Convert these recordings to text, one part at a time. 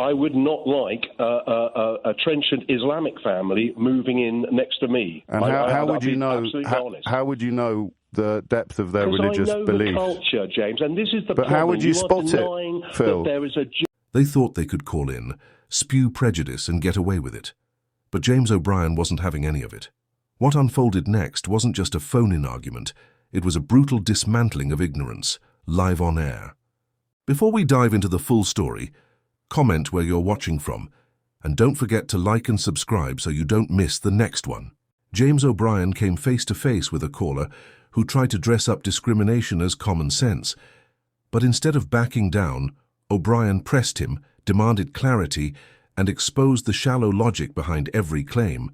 I would not like a trenchant Islamic family moving in next to me. And how would you know? How would you know the depth of their religious beliefs? I know the culture, James, and this is the problem. But how would you spot it, Phil? They thought they could call in, spew prejudice and get away with it. But James O'Brien wasn't having any of it. What unfolded next wasn't just a phone-in argument, it was a brutal dismantling of ignorance, live on air. Before we dive into the full story, comment where you're watching from, and don't forget to like and subscribe so you don't miss the next one. James O'Brien came face to face with a caller who tried to dress up discrimination as common sense. But instead of backing down, O'Brien pressed him, demanded clarity, and exposed the shallow logic behind every claim.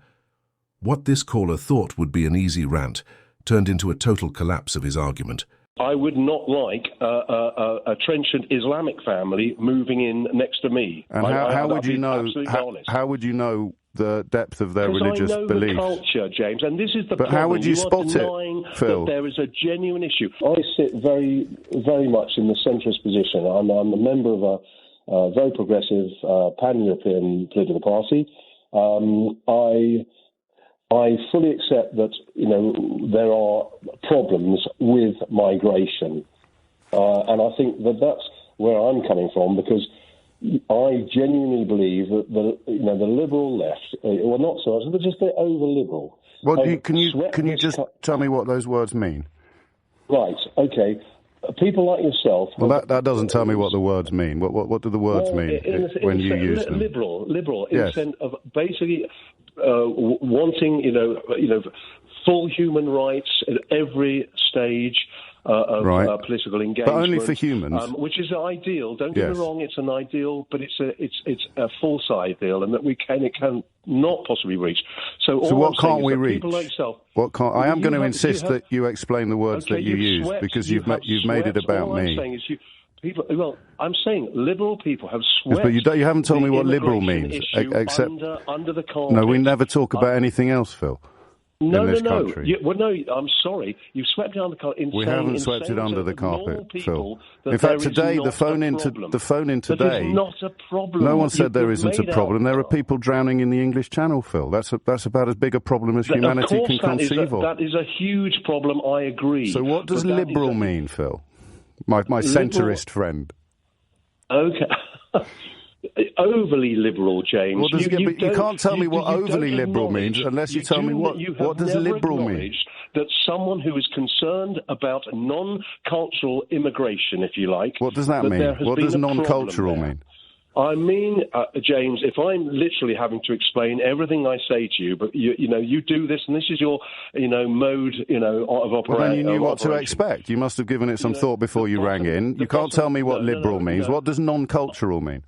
What this caller thought would be an easy rant turned into a total collapse of his argument. I would not like a trenchant Islamic family moving in next to me. And how would you know? How would you know the depth of their religious beliefs? I know the culture, James, and this is the problem. But how would you spot it, Phil? That there is a genuine issue. I sit very, very much in the centrist position. I'm a member of a very progressive pan-European political party. I fully accept that, there are problems with migration. And I think that that's where I'm coming from, because I genuinely believe that the liberal left, well, not so much, but just the over-liberal. Well, can you just tell me what those words mean? Right, okay. People like yourself... Well, that doesn't tell me what the words mean. What do the words mean when you use them? Liberal, in yes. the sense of basically wanting, full human rights at every stage of political engagement. But only for humans. Which is ideal. Don't get me wrong, it's an ideal, but it's a false ideal, and that it can not possibly reach. So what can't we reach? People like yourself, I am going to insist that you explain the words that you use, because you've made it about me. I'm saying is I'm saying liberal people have swept. Yes, but you haven't told me what liberal means, except under the carpet. No, we never talk about anything else, Phil. No. Country. I'm sorry. You've swept it under the carpet. We haven't swept it under the carpet, Phil. In fact, today, the phone in today... That is not a problem. No one said there isn't a problem. There are people drowning in the English Channel, Phil. That's about as big a problem as humanity can conceive of. That is a huge problem, I agree. So what does liberal mean, Phil? My centrist friend. Okay. Overly liberal, James. Well, you can't tell me what overly liberal means unless you tell me what does liberal mean. That someone who is concerned about non-cultural immigration, if you like... What does that mean? What does non-cultural mean? I mean, James, if I'm literally having to explain everything I say to you, but you do this, and this is your, mode, of operation. Well, then you knew what to expect. You must have given it some thought before you rang in. You can't tell me what liberal means. What does non-cultural mean?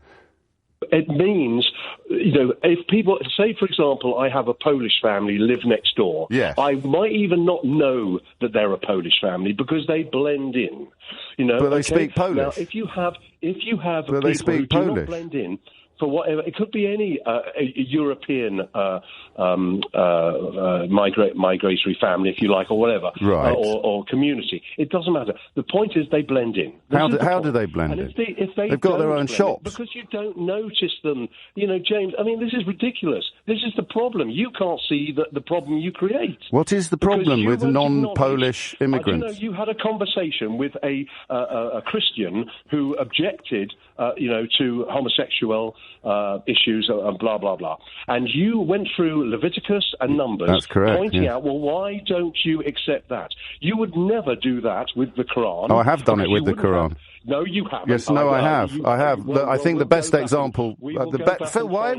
It means, if people, say, for example, I have a Polish family live next door. Yes. I might even not know that they're a Polish family because they blend in. But they speak Polish. Now, if you have but people who do not blend in, for whatever, it could be any European migratory family, if you like, or whatever, right. or community. It doesn't matter. The point is they blend in. How do they blend in? If they've got their own shops. Because you don't notice them. James, I mean, this is ridiculous. This is the problem. You can't see the problem you create. What is the problem with non-Polish immigrants? You had a conversation with a Christian who objected, to homosexual issues and blah, blah, blah. And you went through Leviticus and Numbers. That's correct, pointing out, well, why don't you accept that? You would never do that with the Quran. Oh, I have done it with the Quran. No, you haven't. Yes, no, I have. I have. I think the best example... Phil, why?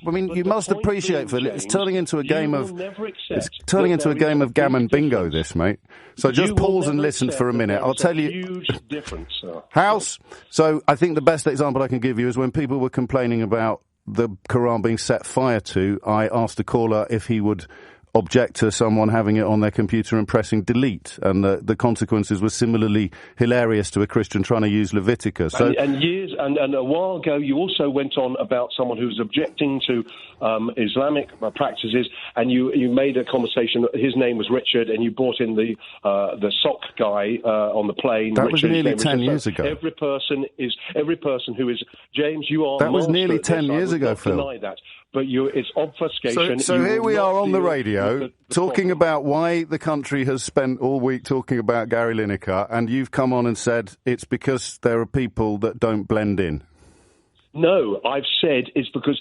I mean, you must appreciate, Phil, it's turning into a game of... It's turning into a game of gammon bingo, this, mate. So just pause and listen for a minute. I'll tell you... Huge difference, sir. House. So I think the best example I can give you is when people were complaining about the Quran being set fire to, I asked a caller if he would object to someone having it on their computer and pressing delete, and the consequences were similarly hilarious to a Christian trying to use Leviticus. So, and a while ago, you also went on about someone who was objecting to Islamic practices, and you made a conversation. His name was Richard, and you brought in the sock guy on the plane. That Richard, was nearly 10 years ago. Every person who is James, you are. That was nearly 10 years ago, Phil. Deny that. But it's obfuscation. So here we are on the radio talking about why the country has spent all week talking about Gary Lineker, and you've come on and said it's because there are people that don't blend in. No, I've said it's because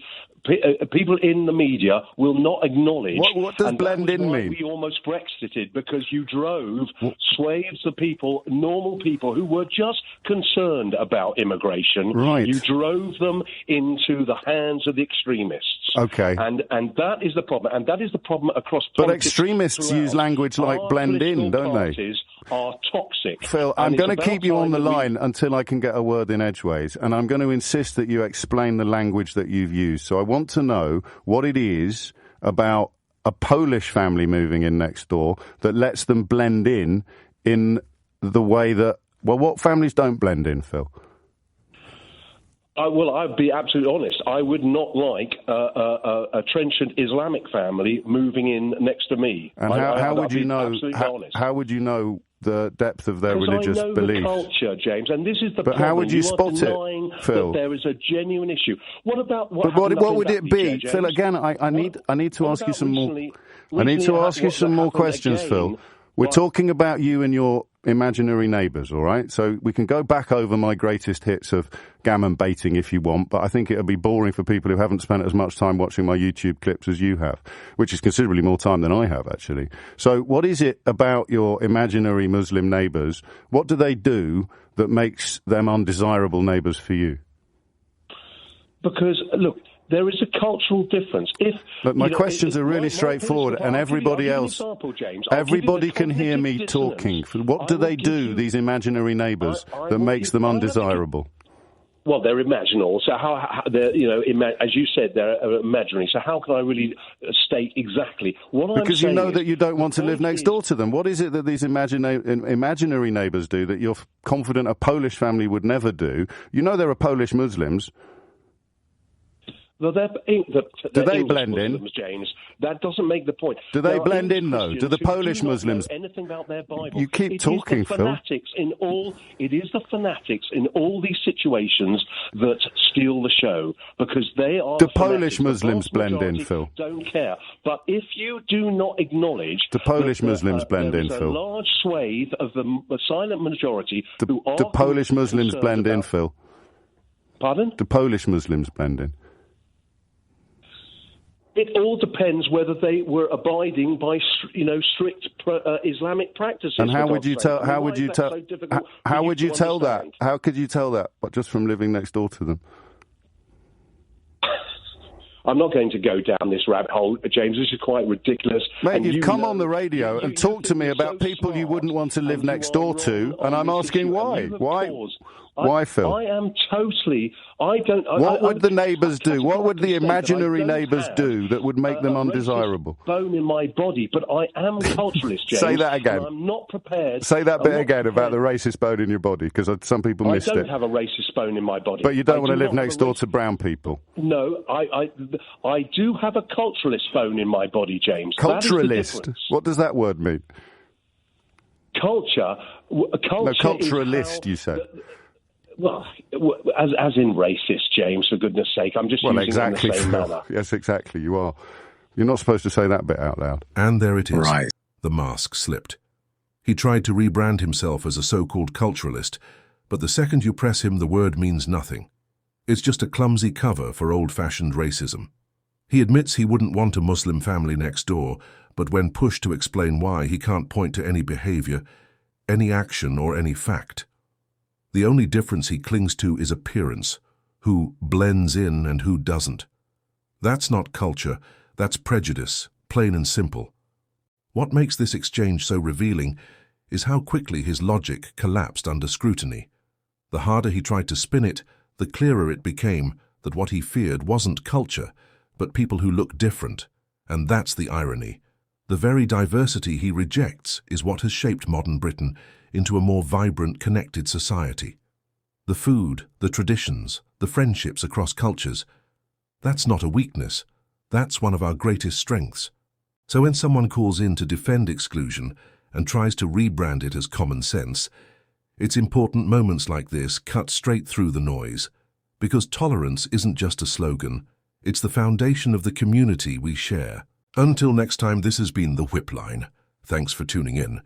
people in the media will not acknowledge. What does blend in mean? We almost Brexited because you drove swathes of people, normal people who were just concerned about immigration. Right. You drove them into the hands of the extremists. Okay. And that is the problem. And that is the problem across politics. But extremists use language like blend in, don't they? Are toxic. Phil, I'm going to keep you on the line until I can get a word in edgeways, and I'm going to insist that you explain the language that you've used. So I want to know what it is about a Polish family moving in next door that lets them blend in the way that, well, what families don't blend in, Phil? I'd be absolutely honest. I would not like a trenchant Islamic family moving in next to me. And how would you know? How would you know the depth of their religious I know beliefs? The culture, James, and this is the but problem. How would you spot it, Phil? That there is a genuine issue. What about what would it be, Phil? Again, I need to ask you some more. I need to ask you some more questions, Phil. We're talking about you and your imaginary neighbours, all right? So we can go back over my greatest hits of gammon baiting if you want, but I think it would be boring for people who haven't spent as much time watching my YouTube clips as you have, which is considerably more time than I have, actually. So what is it about your imaginary Muslim neighbours? What do they do that makes them undesirable neighbours for you? Because, look, there is a cultural difference. But my questions are really straightforward, and everybody else, everybody can hear me talking. What do they do, these imaginary neighbours, that makes them undesirable? Well, they're imaginal. So how they're, as you said, they're imaginary. So how can I really state exactly what I'm saying? Because you know that you don't want to live next door to them. What is it that these imaginary neighbours do that you're confident a Polish family would never do? You know there are Polish Muslims. Well, do they blend Muslims, in, James? That doesn't make the point. Do they blend in, though? Do the Polish Muslims? Anything about their Bible? You keep talking, Phil. It is the fanatics in all these situations that steal the show because they are. Do Polish Muslims blend in, Phil? Don't care. But if you do not acknowledge, do Polish Muslims blend in, Phil? A large swathe of the silent majority do Polish Muslims blend in, Phil? Pardon? Do Polish Muslims blend in? It all depends whether they were abiding by, strict Islamic practices. And how would you tell? How would you tell? How would you tell that? How could you tell that? But just from living next door to them. I'm not going to go down this rabbit hole, James. This is quite ridiculous. Mate, you've come on the radio and talked to me about people you wouldn't want to live next door to, and I'm asking why. Why, Phil? I am totally. I don't. What would the neighbours do? What would the imaginary neighbours do that would make them undesirable? Bone in my body, but I am culturalist, James. Say that again. I'm not prepared. Say that bit again about the racist bone in your body, because some people missed it. I don't have a racist bone in my body. But you don't want to live next door to brown people. No, I do have a culturalist bone in my body, James. Culturalist? What does that word mean? Culture. No, culturalist, you said. Well, as in racist, James, for goodness sake. I'm just using exactly, it in the same manner. Yes, exactly, you are. You're not supposed to say that bit out loud. And there it is. Right. The mask slipped. He tried to rebrand himself as a so-called culturalist, but the second you press him, the word means nothing. It's just a clumsy cover for old-fashioned racism. He admits he wouldn't want a Muslim family next door, but when pushed to explain why, he can't point to any behavior, any action, or any fact. The only difference he clings to is appearance, who blends in and who doesn't. That's not culture, that's prejudice, plain and simple. What makes this exchange so revealing is how quickly his logic collapsed under scrutiny. The harder he tried to spin it, the clearer it became that what he feared wasn't culture, but people who look different. And that's the irony. The very diversity he rejects is what has shaped modern Britain into a more vibrant, connected society. The food, the traditions, the friendships across cultures, that's not a weakness. That's one of our greatest strengths. So when someone calls in to defend exclusion and tries to rebrand it as common sense, it's important moments like this cut straight through the noise. Because tolerance isn't just a slogan, it's the foundation of the community we share. Until next time, this has been The Whip Line. Thanks for tuning in.